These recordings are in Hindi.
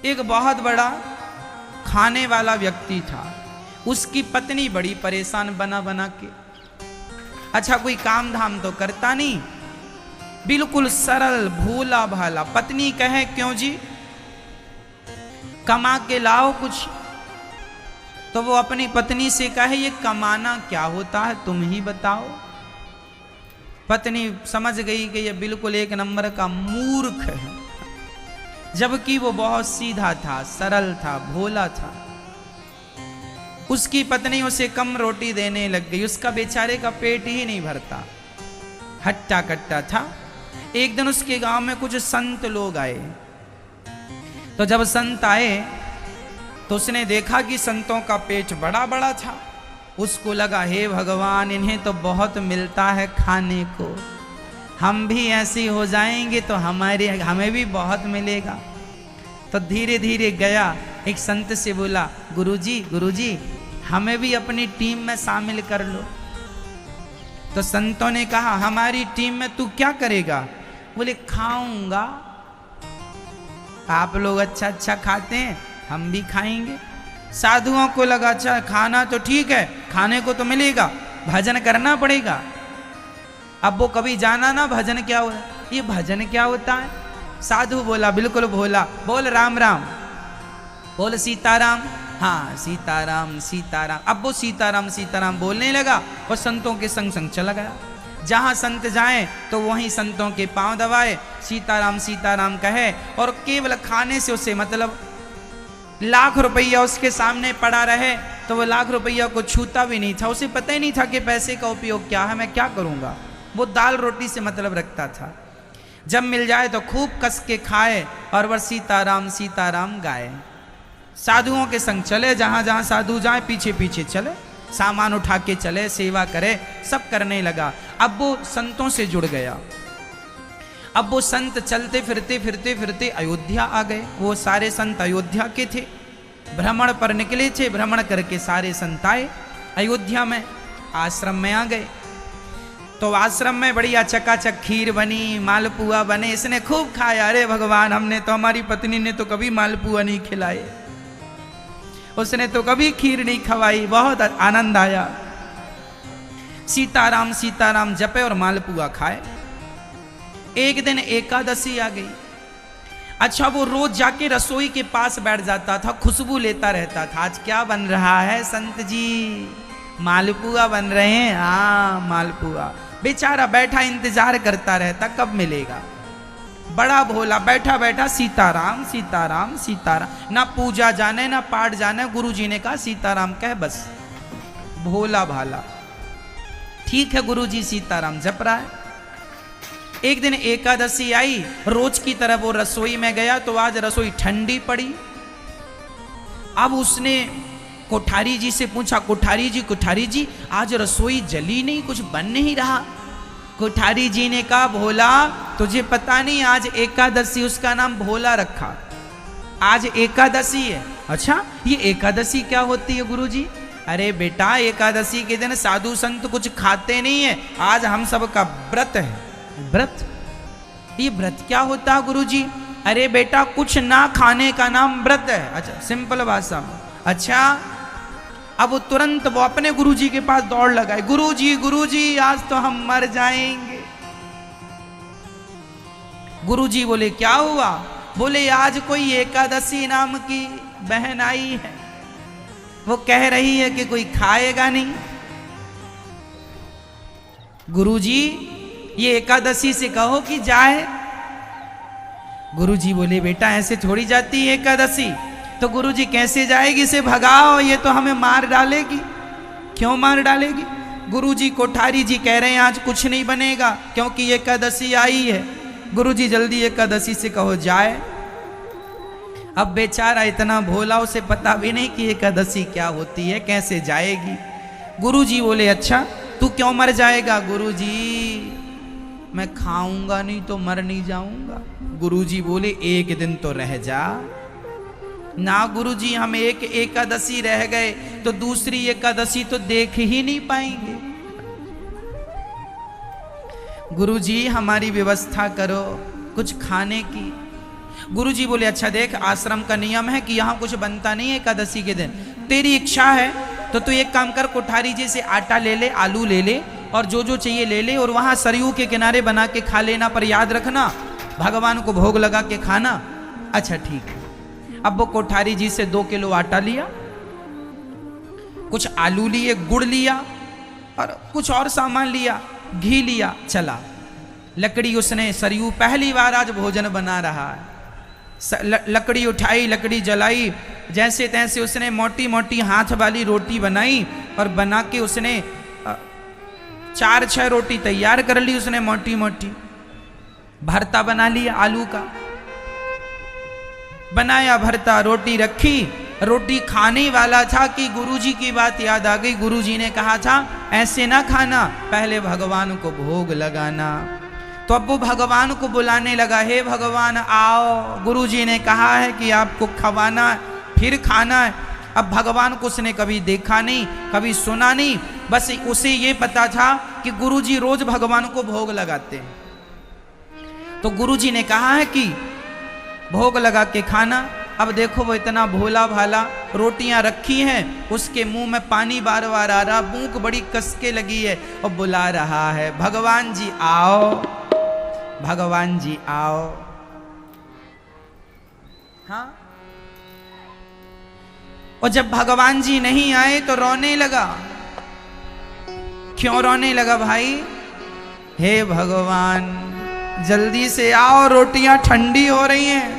एक बहुत बड़ा खाने वाला व्यक्ति था, उसकी पत्नी बड़ी परेशान बना बना के। अच्छा, कोई काम धाम तो करता नहीं, बिल्कुल सरल भोला भाला। पत्नी कहे क्यों जी, कमा के लाओ कुछ। तो वो अपनी पत्नी से कहे ये कमाना क्या होता है, तुम ही बताओ। पत्नी समझ गई कि ये बिल्कुल एक नंबर का मूर्ख है, जबकि वो बहुत सीधा था, सरल था, भोला था। उसकी पत्नी उसे कम रोटी देने लग गई, उसका बेचारे का पेट ही नहीं भरता, हट्टा कट्टा था। एक दिन उसके गांव में कुछ संत लोग आए, तो जब संत आए तो उसने देखा कि संतों का पेट बड़ा बड़ा था। उसको लगा हे भगवान, इन्हें तो बहुत मिलता है खाने को, हम भी ऐसे हो जाएंगे तो हमें भी बहुत मिलेगा। तो धीरे धीरे गया, एक संत से बोला गुरुजी गुरुजी, हमें भी अपनी टीम में शामिल कर लो। तो संतों ने कहा हमारी टीम में तू क्या करेगा? बोले खाऊंगा, आप लोग अच्छा अच्छा खाते हैं, हम भी खाएंगे। साधुओं को लगा अच्छा खाना तो ठीक है, खाने को तो मिलेगा, भजन करना पड़ेगा। अब वो कभी जाना ना भजन क्या होता है, ये भजन क्या होता है। साधु बोला बिल्कुल भोला, बोल राम राम, बोल सीताराम, हाँ सीताराम सीताराम। अब वो सीताराम सीताराम बोलने लगा और संतों के संग संग चला गया। जहाँ संत जाए तो वहीं संतों के पांव दबाए, सीताराम सीताराम कहे, और केवल खाने से उसे मतलब लाख रुपया उसके सामने पड़ा रहे तो वो लाख रुपया को छूता भी नहीं था। उसे पता ही नहीं था कि पैसे का उपयोग क्या है, मैं क्या करूँगा। वो दाल रोटी से मतलब रखता था, जब मिल जाए तो खूब कस के खाए और वह सीताराम सीताराम गाए। साधुओं के संग चले, जहाँ जहाँ साधु जाए पीछे पीछे चले, सामान उठा के चले, सेवा करे, सब करने लगा। अब वो संतों से जुड़ गया। अब वो संत चलते फिरते फिरते फिरते अयोध्या आ गए। वो सारे संत अयोध्या के थे, भ्रमण पर निकले थे। भ्रमण करके सारे संत आए अयोध्या में, आश्रम में आ गए। तो आश्रम में बढ़िया चकाचक खीर बनी, मालपुआ बने, इसने खूब खाया। अरे भगवान, हमने तो, हमारी पत्नी ने तो कभी मालपुआ नहीं खिलाए, उसने तो कभी खीर नहीं खवाई, बहुत आनंद आया। सीताराम सीताराम जपे और मालपुआ खाए। एक दिन एकादशी आ गई। अच्छा, वो रोज जाके रसोई के पास बैठ जाता था, खुशबू लेता रहता था। आज क्या बन रहा है संत जी? मालपुआ बन रहे हैं, हाँ मालपुआ। बेचारा बैठा इंतजार करता रहता कब मिलेगा। बड़ा भोला बैठा बैठा सीताराम सीताराम सीताराम, ना पूजा जाने ना पाठ जाने। गुरुजी ने कहा सीताराम कह बस। भोला भाला, ठीक है गुरुजी सीताराम जप रहा है। एक दिन एकादशी आई, रोज की तरह वो रसोई में गया तो आज रसोई ठंडी पड़ी। अब उसने कोठारी जी से पूछा, कोठारी जी आज रसोई जली नहीं, कुछ बन नहीं रहा। कोठारी जी ने कहा भोला तुझे पता नहीं, आज एकादशी, उसका नाम भोला रखा, आज एकादशी है। अच्छा, ये एकादशी क्या होती है गुरुजी? अरे बेटा, एकादशी के दिन साधु संत कुछ खाते नहीं है, आज हम सब का व्रत है। व्रत? ये व्रत क्या होता है गुरुजी? अरे बेटा, कुछ ना खाने का नाम व्रत है। अच्छा, सिंपल भाषा में। अच्छा, अब तुरंत वो अपने गुरुजी के पास दौड़ लगाए, गुरुजी आज तो हम मर जाएंगे। गुरुजी बोले क्या हुआ? बोले आज कोई एकादशी नाम की बहन आई है, वो कह रही है कि कोई खाएगा नहीं। गुरुजी ये एकादशी से कहो कि जाए। गुरुजी बोले बेटा ऐसे थोड़ी जाती है एकादशी। तो गुरुजी कैसे जाएगी? इसे भगाओ, ये तो हमें मार डालेगी। क्यों मार डालेगी? गुरुजी कोठारी जी कह रहे हैं आज कुछ नहीं बनेगा क्योंकि एकादशी आई है। गुरुजी जल्दी एकादशी से कहो जाए। अब बेचारा इतना भोला, उसे पता भी नहीं कि एकादशी क्या होती है, कैसे जाएगी। गुरुजी बोले अच्छा तू क्यों मर जाएगा? गुरुजी मैं खाऊंगा नहीं तो मर नहीं जाऊंगा। गुरुजी बोले एक दिन तो रह जा ना। गुरुजी हम एक एकादशी रह गए तो दूसरी एकादशी तो देख ही नहीं पाएंगे। गुरुजी हमारी व्यवस्था करो कुछ खाने की। गुरुजी बोले अच्छा देख, आश्रम का नियम है कि यहाँ कुछ बनता नहीं है एकादशी के दिन, तेरी इच्छा है तो तू एक काम कर, कोठारी जी से आटा ले ले, आलू ले ले और जो जो चाहिए ले ले और वहां सरयू के किनारे बना के खा लेना, पर याद रखना भगवान को भोग लगा के खाना। अच्छा ठीक है। अब वो कोठारी जी से 2 किलो आटा लिया, कुछ आलू लिए, गुड़ लिया और कुछ और सामान लिया, घी लिया, चला। लकड़ी उसने सरयू, पहली बार आज भोजन बना रहा है, लकड़ी उठाई, लकड़ी जलाई, जैसे तैसे उसने मोटी मोटी हाथ वाली रोटी बनाई और बना के उसने 4-6 रोटी तैयार कर ली उसने मोटी मोटी। भरता बना लिया आलू का, बनाया भरता, रोटी रखी, रोटी खाने वाला था कि गुरुजी की बात याद आ गई। गुरुजी ने कहा था ऐसे ना खाना, पहले भगवान को भोग लगाना। तो अब वो भगवान को बुलाने लगा, हे भगवान आओ, गुरुजी ने कहा है कि आपको खवाना फिर खाना है। अब भगवान को उसने कभी देखा नहीं, कभी सुना नहीं, बस उसे ये पता था कि गुरुजी रोज भगवान को भोग लगाते हैं। तो गुरुजी ने कहा है कि भोग लगा के खाना। अब देखो वो इतना भोला भाला, रोटियां रखी हैं, उसके मुंह में पानी बार बार आ रहा, भूख बड़ी कसके लगी है और बुला रहा है भगवान जी आओ, भगवान जी आओ। हाँ, और जब भगवान जी नहीं आए तो रोने लगा। क्यों रोने लगा भाई? हे भगवान जल्दी से आओ, रोटियां ठंडी हो रही हैं।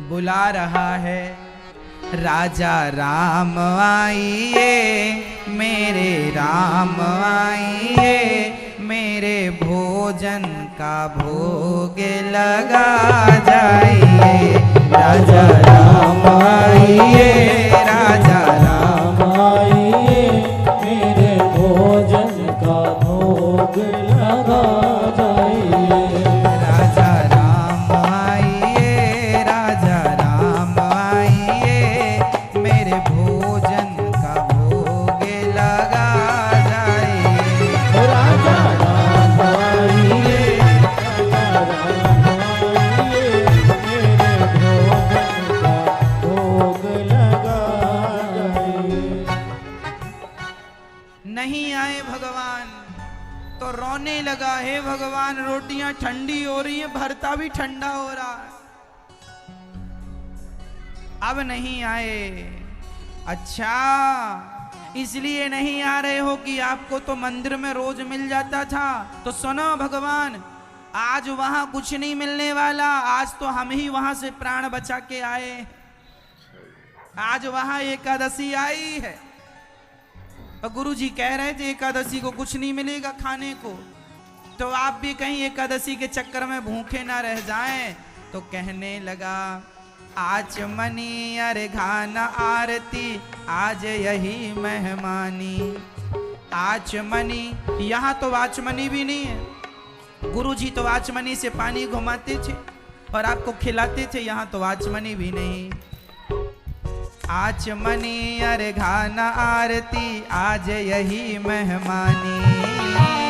बुला रहा है राजा राम आइए, मेरे राम आइए, मेरे भोजन का भोग लगा जाइए। राजा राम आइए, राजा राम आइए, मेरे भोजन का भोग लगा जाइए। राजा राम आइए, राजा राम आइए, मेरे भोजन का भोग लगा जाइए। राजा राम आइए, राजा राम आइए, मेरे भोजन का भोग लगा जाइए। नहीं आए भगवान तो रोने लगा, हे भगवान रोटियां ठंडी हो रही हैं, भरता भी ठंडा हो रहा है, अब नहीं आए। अच्छा इसलिए नहीं आ रहे हो कि आपको तो मंदिर में रोज मिल जाता था। तो सुनो भगवान, आज वहां कुछ नहीं मिलने वाला, आज तो हम ही वहां से प्राण बचा के आए। आज वहां एकादशी आई है और गुरुजी कह रहे थे एकादशी को कुछ नहीं मिलेगा खाने को, तो आप भी कहीं एकादशी के चक्कर में भूखे ना रह जाएं। तो कहने लगा आचमनी अरे खाना आरती, आज यही मेहमानी। आचमनी, यहाँ तो आचमनी भी नहीं है। गुरुजी तो आचमनी से पानी घुमाते थे और आपको खिलाते थे, यहाँ तो आचमनी भी नहीं। आचमनी अरे खाना आरती, आज यही मेहमानी।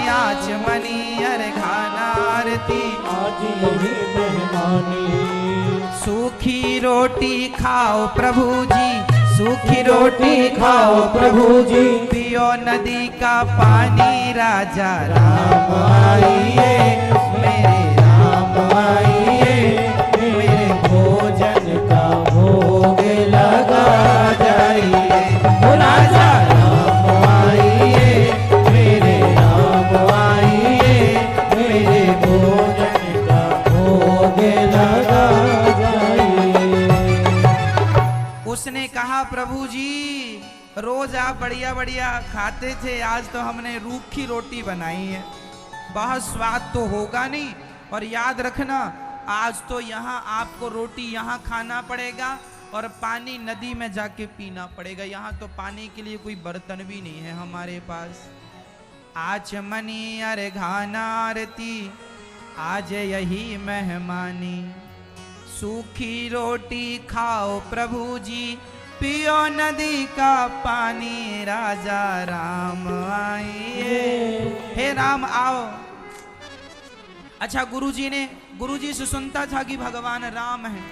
आचमनी अरे खाना आरती, आज यही मेहमानी। सूखी रोटी खाओ प्रभु जी, सूखी रोटी खाओ प्रभु जी, पियो नदी का पानी। राजा राम आइए, मेरे राम आइए, मेरे भोजन का भोग लगा जाइए। राजा राम आइए, मेरे राम आइए, मेरे भोजन का भोग लगा जाइए। उसने कहा प्रभु जी रोज आप बढ़िया बढ़िया खाते थे, आज तो हमने रूखी रोटी बनाई है, बहुत स्वाद तो होगा नहीं। और याद रखना आज तो यहाँ आपको रोटी यहाँ खाना पड़ेगा और पानी नदी में जाके पीना पड़ेगा, यहाँ तो पानी के लिए कोई बर्तन भी नहीं है हमारे पास। आचमनी अरे खाना आरती, आज यही मेहमानी। सूखी रोटी खाओ प्रभु जी, पियो नदी का पानी। राजा राम आइए, हे राम आओ। अच्छा गुरुजी ने गुरुजी से सुनता था कि भगवान राम है,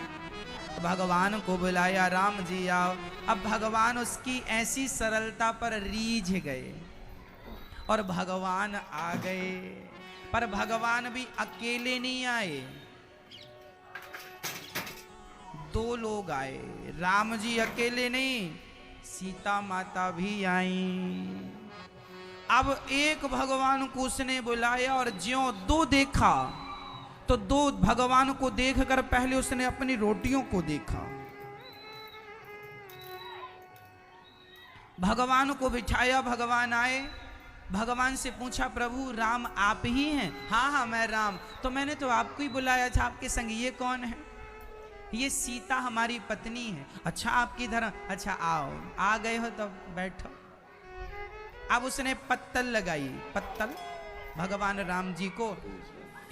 भगवान को बुलाया, राम जी आओ। अब भगवान उसकी ऐसी सरलता पर रीझ गए और भगवान आ गए। पर भगवान भी अकेले नहीं आए, दो लोग आए। राम जी अकेले नहीं, सीता माता भी आई। अब एक भगवान को उसने बुलाया और ज्यों दो देखा तो दो भगवान को देखकर पहले उसने अपनी रोटियों को देखा। भगवान को बिठाया, भगवान आए, भगवान से पूछा प्रभु राम आप ही हैं? हाँ हाँ मैं राम। तो मैंने तो आपको ही बुलाया था, आपके संग ये कौन है? ये सीता हमारी पत्नी है। अच्छा आपकी धर्म, अच्छा आओ, आ गए हो तो बैठो। अब उसने पत्तल लगाई, पत्तल भगवान राम जी को,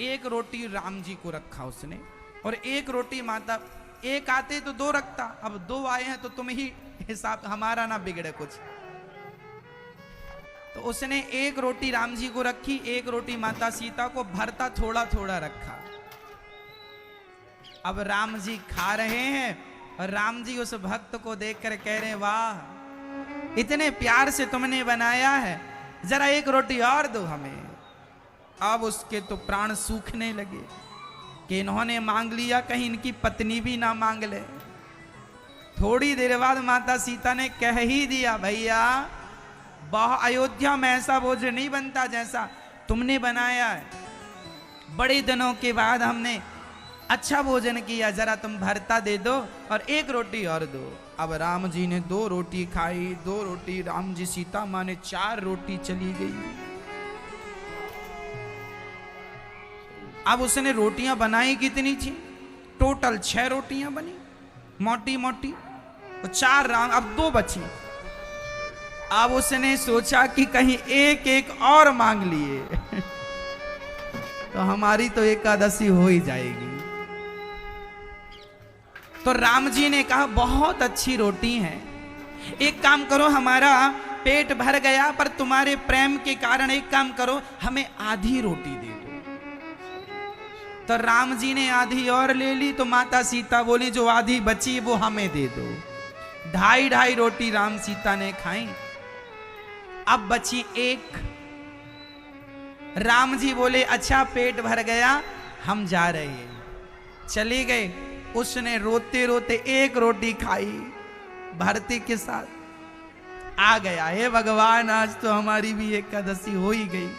एक रोटी राम जी को रखा उसने और एक रोटी माता, एक आते तो दो रखता, अब दो आए हैं तो तुम ही हिसाब, हमारा ना बिगड़े कुछ। तो उसने एक रोटी राम जी को रखी, एक रोटी माता सीता को, भरता थोड़ा थोड़ा रखा। अब राम जी खा रहे हैं और राम जी उस भक्त को देखकर कह रहे वाह इतने प्यार से तुमने बनाया है, जरा एक रोटी और दो हमें। अब उसके तो प्राण सूखने लगे कि इन्होंने मांग लिया, कहीं इनकी पत्नी भी ना मांग ले। थोड़ी देर बाद माता सीता ने कह ही दिया भैया अयोध्या में ऐसा भोजन नहीं बनता जैसा तुमने बनाया है, बड़े दिनों के बाद हमने अच्छा भोजन किया, जरा तुम भरता दे दो और एक रोटी और दो। अब राम जी ने दो रोटी खाई, दो रोटी राम जी, सीता माँ ने चार रोटी चली गई। अब उसने रोटियां बनाई कितनी थी? टोटल 6 रोटियां बनी, मोटी मोटी, तो 4 राम, अब 2 बची। अब उसने सोचा कि कहीं एक एक और मांग लिए तो हमारी तो एकादशी हो ही जाएगी। तो राम जी ने कहा बहुत अच्छी रोटी है, एक काम करो, हमारा पेट भर गया पर तुम्हारे प्रेम के कारण एक काम करो, हमें आधी रोटी दे दो। तो राम जी ने आधी और ले ली, तो माता सीता बोली जो आधी बची वो हमें दे दो। 2.5 रोटी राम सीता ने खाई, अब बची 1। राम जी बोले अच्छा पेट भर गया, हम जा रहे हैं। चले गए, उसने रोते रोते 1 रोटी खाई भरते के साथ, आ गया हे भगवान आज तो हमारी भी एकादशी हो ही गई।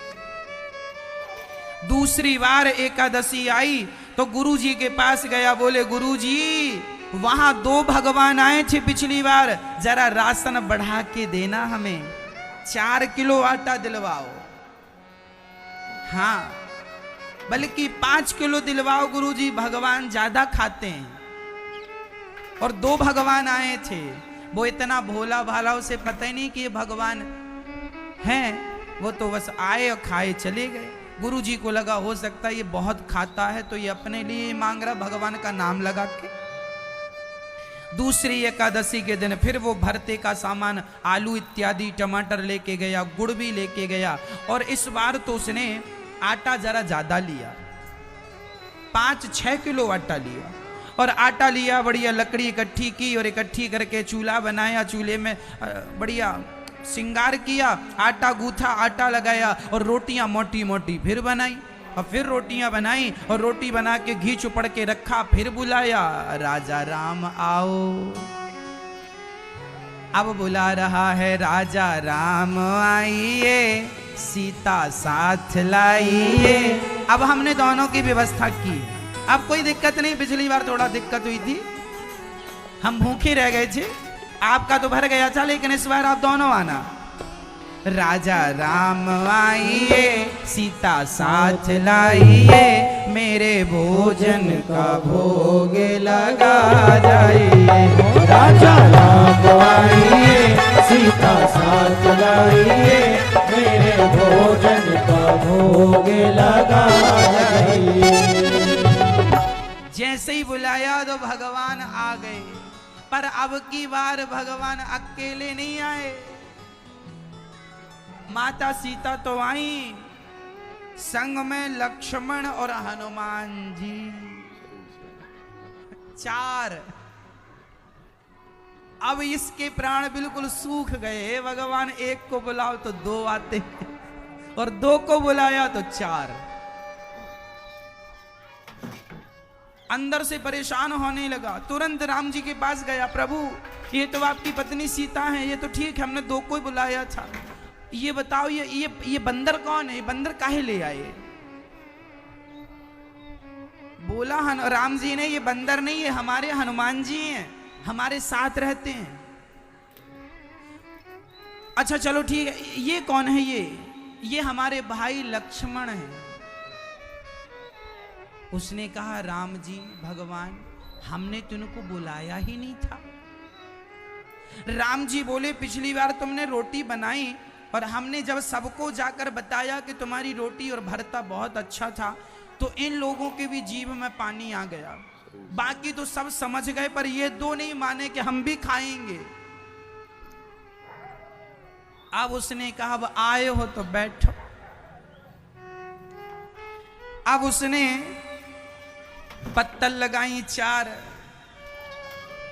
दूसरी बार एकादशी आई तो गुरुजी के पास गया, बोले गुरुजी वहां 2 भगवान आए थे पिछली बार, जरा राशन बढ़ा के देना, हमें 4 किलो आटा दिलवाओ। हाँ बल्कि 5 किलो दिलवाओ गुरुजी, भगवान ज्यादा खाते हैं। और 2 भगवान आए थे, वो इतना भोला भाला, उसे पता ही नहीं कि ये भगवान हैं, वो तो बस आए और खाए चले गए। गुरुजी को लगा हो सकता है ये बहुत खाता है तो ये अपने लिए मांग रहा, भगवान का नाम लगा के। दूसरी एकादशी के दिन फिर वो भरते का सामान, आलू इत्यादि, टमाटर लेके गया, गुड़ भी लेके गया, और इस बार तो उसने आटा जरा ज्यादा लिया, 5-6 किलो आटा लिया। और आटा लिया, बढ़िया लकड़ी इकट्ठी की और इकट्ठी करके चूल्हा बनाया, चूल्हे में बढ़िया श्रृंगार किया, आटा गूथा, आटा लगाया और रोटियां मोटी मोटी फिर बनाई, और फिर रोटियां बनाई और रोटी बना के घी चुपड़ के रखा, फिर बुलाया राजा राम आओ। अब बुला रहा है राजा राम आइए, सीता साथ लाइए। अब हमने दोनों की व्यवस्था की, अब कोई दिक्कत नहीं। पिछली बार थोड़ा दिक्कत हुई थी, हम भूखे रह गए थे, आपका तो भर गया था, लेकिन इस बार आप दोनों आना। राजा राम आइए, सीता साथ लाइए, मेरे भोजन का भोग लगा जाइए। राजा राम आइए, सीता साथ लाइए, मेरे भोजन का भोग लगा जाइए। जैसे ही बुलाया तो भगवान आ गए, पर अब की बार भगवान अकेले नहीं आए, माता सीता तो आई, संग में लक्ष्मण और हनुमान जी, 4। अब इसके प्राण बिल्कुल सूख गए। भगवान एक को बुलाओ तो 2 आते और 2 को बुलाया तो 4। अंदर से परेशान होने लगा। तुरंत राम जी के पास गया, प्रभु ये तो आपकी पत्नी सीता है, ये तो ठीक है, हमने 2 को ही बुलाया था, ये बताओ ये बंदर कौन है, ये बंदर काहे ले आए? बोला राम जी ने, ये बंदर नहीं, ये हमारे हनुमान जी हैं, हमारे साथ रहते हैं। अच्छा चलो ठीक है, ये कौन है? ये हमारे भाई लक्ष्मण हैं। उसने कहा, राम जी भगवान, हमने तुमको बुलाया ही नहीं था। राम जी बोले, पिछली बार तुमने रोटी बनाई और हमने जब सबको जाकर बताया कि तुम्हारी रोटी और भरता बहुत अच्छा था, तो इन लोगों के भी जीभ में पानी आ गया। बाकी तो सब समझ गए, पर ये 2 नहीं माने कि हम भी खाएंगे। अब उसने कहा, अब आए हो तो बैठो। अब उसने पत्तल लगाई 4,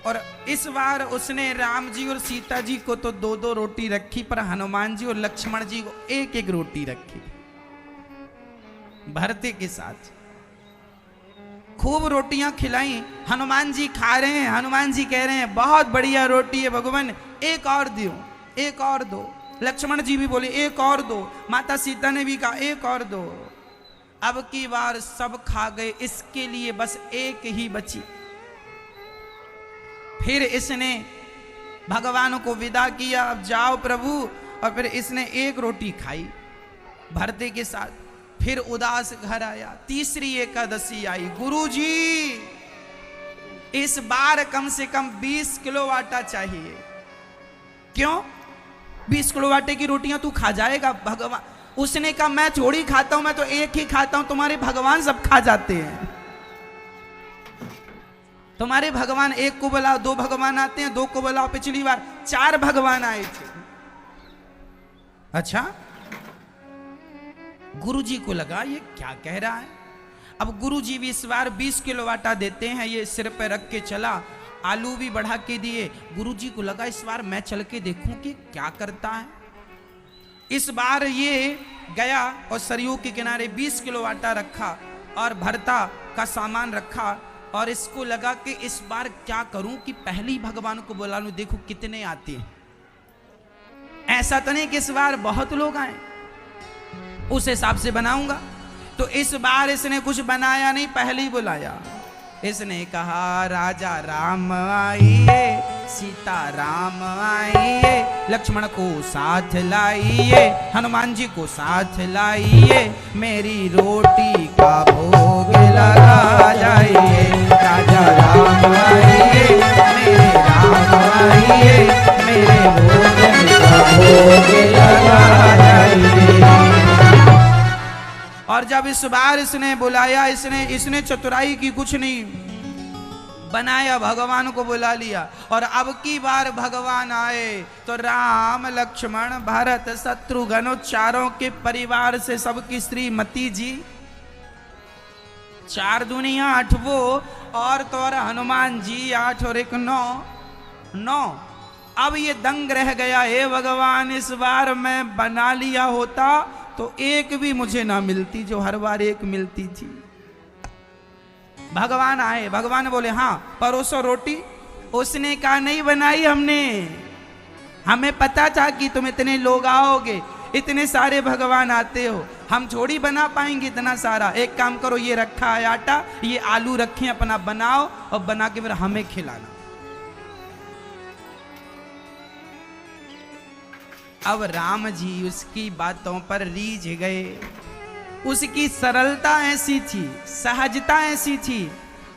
और इस बार उसने राम जी और सीता जी को तो 2-2 रोटी रखी, पर हनुमान जी और लक्ष्मण जी को 1-1 रोटी रखी। भरते के साथ खूब रोटियां खिलाई। हनुमान जी खा रहे हैं। हनुमान जी कह रहे हैं, बहुत बढ़िया रोटी है भगवान, एक और दो, एक और दो। लक्ष्मण जी भी बोले, एक और दो। माता सीता ने भी कहा, एक और दो। अब की बार सब खा गए, इसके लिए बस 1 ही बची। फिर इसने भगवान को विदा किया, अब जाओ प्रभु। और फिर इसने 1 रोटी खाई भरते के साथ। फिर उदास घर आया। तीसरी एकादशी आई। गुरुजी इस बार कम से कम 20 किलो आटा चाहिए। क्यों? 20 किलो आटे की रोटियां तू खा जाएगा? भगवान उसने कहा, मैं थोड़ी खाता हूं, मैं तो 1 ही खाता हूं, तुम्हारे भगवान सब खा जाते हैं। तुम्हारे भगवान 1 को बुलाओ, 2 भगवान आते हैं, 2 को बुलाओ। पिछली बार 4 भगवान आए थे। अच्छा, गुरुजी को लगा ये क्या कह रहा है। अब गुरुजी भी इस बार 20 किलो आटा देते हैं। ये सिर पे रख के चला, आलू भी बढ़ा के दिए। गुरुजी को लगा इस बार मैं चल के देखूं कि क्या करता है। इस बार ये गया और सरयू के किनारे 20 किलो आटा रखा और भरता का सामान रखा, और इसको लगा कि इस बार क्या करूं कि पहली भगवान को बुला लूं, देखो कितने आते हैं। ऐसा तो नहीं कि इस बार बहुत लोग आए, उस हिसाब से बनाऊंगा। तो इस बार इसने कुछ बनाया नहीं, पहले ही बुलाया। इसने कहा, राजा राम आइए, सीता राम आइए, लक्ष्मण को साथ लाइए, हनुमान जी को साथ लाइए, मेरी रोटी का भोग लगा जाइए। राजा राम आइए, मेरे राम आइए, मेरे भोजन का भोग लगा जाइए। और जब इस बार इसने बुलाया, इसने चतुराई की, कुछ नहीं बनाया, भगवान को बुला लिया। और अब की बार भगवान आए तो राम लक्ष्मण भरत शत्रुघ्न, चारों के परिवार से सबकी श्रीमती जी, 4 दुनिया 8 वो, और तो और हनुमान जी 8 और 1 9। अब ये दंग रह गया, हे भगवान इस बार मैं बना लिया होता तो 1 भी मुझे ना मिलती जो हर बार 1 मिलती थी। भगवान आए, भगवान बोले, हाँ परोसो रोटी। उसने कहा, नहीं बनाई हमने, हमें पता था कि तुम इतने लोग आओगे, इतने सारे भगवान आते हो, हम थोड़ी बना पाएंगे इतना सारा। एक काम करो, ये रखा है आटा, ये आलू रखे, अपना बनाओ और बना के फिर हमें खिलाना। अब राम जी उसकी बातों पर रीझ गए। उसकी सरलता ऐसी थी, सहजता ऐसी थी।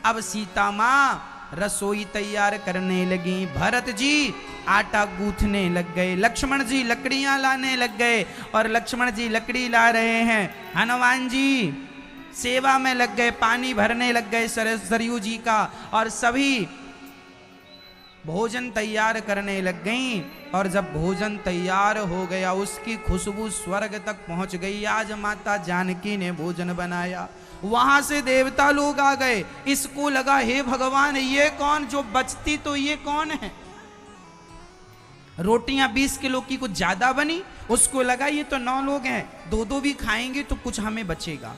अब सीता माँ रसोई तैयार करने लगी, भरत जी आटा गूंथने लग गए, लक्ष्मण जी लकड़ियां लाने लग गए, और लक्ष्मण जी लकड़ी ला रहे हैं, हनुमान जी सेवा में लग गए, पानी भरने लग गए सरयू जी का, और सभी भोजन तैयार करने लग गईं। और जब भोजन तैयार हो गया, उसकी खुशबू स्वर्ग तक पहुंच गई। आज माता जानकी ने भोजन बनाया, वहां से देवता लोग आ गए। इसको लगा हे भगवान, ये कौन, जो बचती तो ये कौन है। रोटियां 20 किलो की कुछ ज्यादा बनी, उसको लगा ये तो 9 लोग हैं, 2-2 भी खाएंगे तो कुछ हमें बचेगा,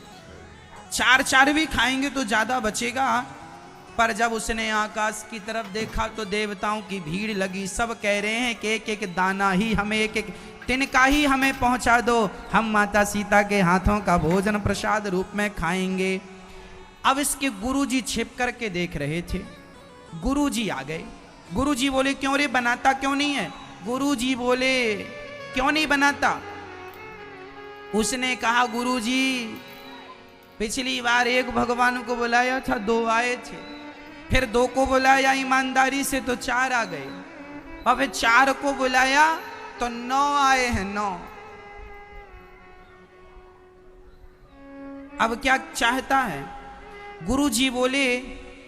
4-4 भी खाएंगे तो ज्यादा बचेगा। पर जब उसने आकाश की तरफ देखा तो देवताओं की भीड़ लगी। सब कह रहे हैं कि एक एक दाना ही हमें, एक एक तिनका ही हमें पहुंचा दो, हम माता सीता के हाथों का भोजन प्रसाद रूप में खाएंगे। अब इसके गुरुजी छिप करके देख रहे थे। गुरुजी आ गए। गुरुजी बोले क्यों रे, बनाता क्यों नहीं है। गुरुजी बोले क्यों नहीं बनाता। उसने कहा गुरुजी, पिछली बार एक भगवान को बुलाया था, 2 आए थे, फिर 2 को बुलाया ईमानदारी से तो 4 आ गए, और फिर 4 को बुलाया तो 9 आए हैं, 9। अब क्या चाहता है। गुरुजी बोले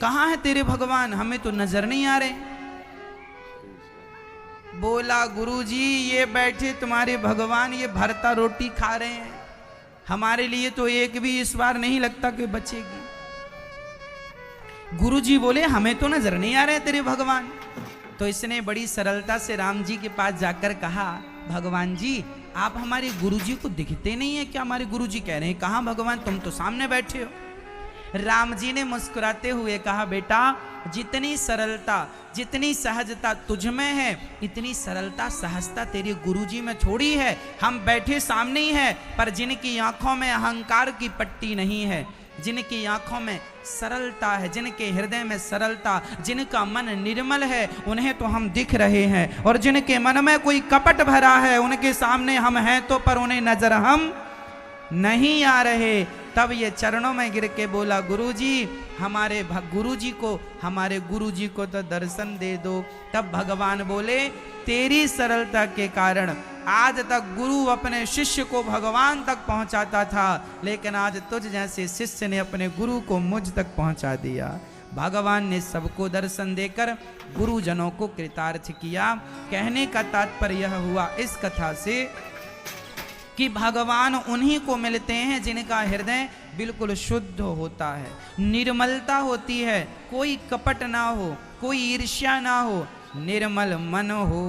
कहां है तेरे भगवान, हमें तो नजर नहीं आ रहे। बोला गुरुजी, ये बैठे तुम्हारे भगवान, ये भरता रोटी खा रहे हैं, हमारे लिए तो एक भी इस बार नहीं लगता कि बचेगी। गुरुजी बोले हमें तो नजर नहीं आ रहे तेरे भगवान। तो इसने बड़ी सरलता से राम जी के पास जाकर कहा, भगवान जी आप हमारे गुरुजी को दिखते नहीं है क्या। हमारे गुरुजी कह रहे हैं कहां भगवान, तुम तो सामने बैठे हो। राम जी ने मुस्कुराते हुए कहा, बेटा जितनी सरलता, जितनी सहजता तुझ में है, इतनी सरलता सहजता तेरे गुरुजी में थोड़ी है। हम बैठे सामने ही है, पर जिनकी आंखों में अहंकार की पट्टी नहीं है, जिनकी आंखों में सरलता है, जिनके हृदय में सरलता, जिनका मन निर्मल है, उन्हें तो हम दिख रहे हैं। और जिनके मन में कोई कपट भरा है, उनके सामने हम हैं तो, पर उन्हें नजर हम नहीं आ रहे। तब ये चरणों में गिर के बोला, गुरुजी हमारे गुरुजी को, हमारे गुरुजी को तो दर्शन दे दो। तब भगवान बोले, तेरी सरलता के कारण आज तक गुरु अपने शिष्य को भगवान तक पहुंचाता था, लेकिन आज तुझ जैसे शिष्य ने अपने गुरु को मुझ तक पहुंचा दिया। भगवान ने सबको दर्शन देकर गुरुजनों को कृतार्थ किया। कहने का तात्पर्य यह हुआ इस कथा से कि भगवान उन्हीं को मिलते हैं जिनका हृदय बिल्कुल शुद्ध होता है, निर्मलता होती है, कोई कपट ना हो, कोई ईर्ष्या ना हो, निर्मल मन हो।